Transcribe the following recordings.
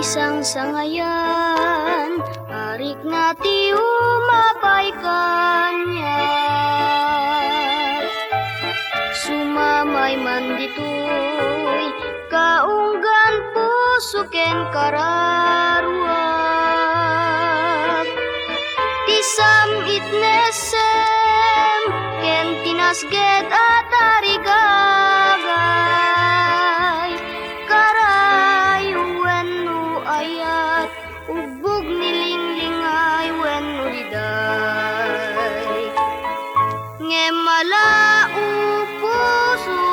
isang sangayan, arik na ti umapay kanya. Sumamay man ditoy, kaunggan puso ken kararwag. Tisam itnesem, ken tinasged at arigagay. Karay wenno ayat, ugbog nilinglingay wenno liday. Ngemala puso,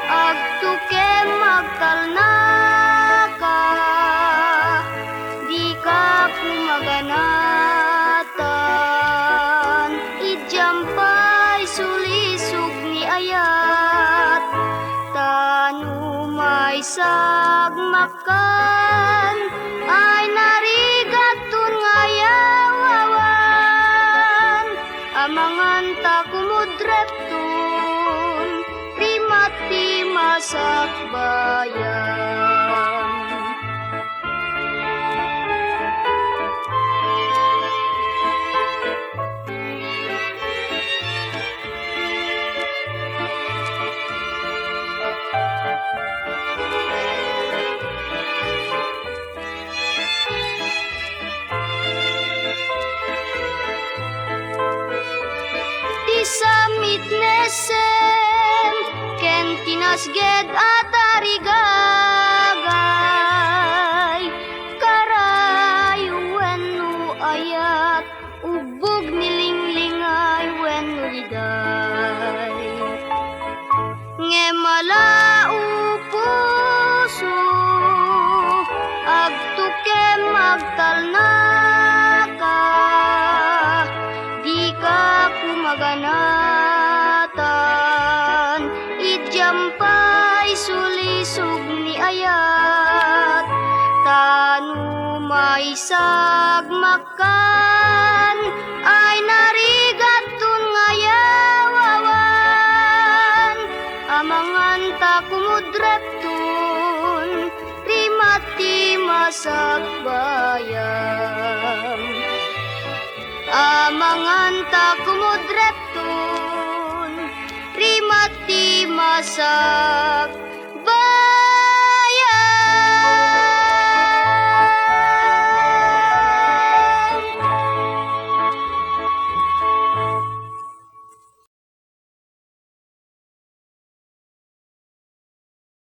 agtuke magtalnaka, di ka pumaganatan, idyampay sulisog ni ayat, tanumay sagmakan, ay narigatun ngayawawan, amangan ta kumudreptun, rimati masakbayan. Samit nesem, ken tinasged at arigagay. Karay wenno ayat, ubog nilinglingay wenno liday. Ngemala puso, agtuke magtalnaka, di ka pumaganatan, idyampay sulisog ni ayat, tanumay sagmakan, ay narigatun ngayawawan, amangan ta kumudreptun, rimati masakbayan. Amangan ta kumudreptun, rimati masakbayan.